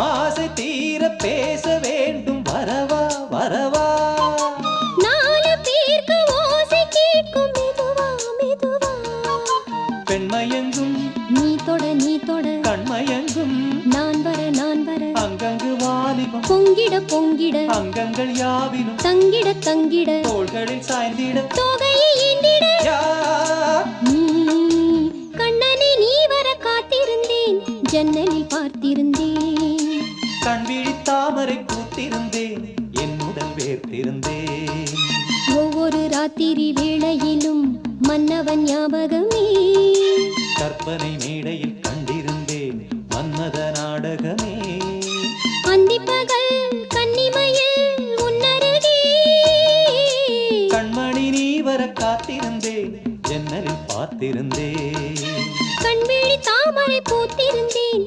ஆசை தீர பேச வேண்டும் வரவா வரவா நாலு பேருக்கு ஓசை கேட்கும் மெதுவா மெதுவா பெண்மயங்கும் நீ தொட கண்மயங்கும் நான் வர அங்கங்கு வாலிபம் பொங்கிட பொங்கிட அங்கங்கள் யாவிலும் தங்கிட தங்கிட தோள்களில் சாய்ந்திட தோகையை ஏந்திட யார் நீ கண்ணனை நீ வர காத்திருந்தேன் ஜன்னலில் பார்த்திருந்தேன் கண் விழி தாமரை பூத்திருந்தேன் என்னுடன் வேர்த்திருந்தேன் ஒவ்வொரு ராத்திரி வேளையிலும் மன்னவன் ஞாபகமே கற்பனை மேடையில் கண்டிருந்தேன் மன்மத நாடகமே அந்திப்பகல் கன்னிமையில் உன்னருகே கண்மணி நீ வர காத்திருந்தேன் ஜன்னலில் பார்த்திருந்தேன் கண்விழி தாமரை பூத்திருந்தேன்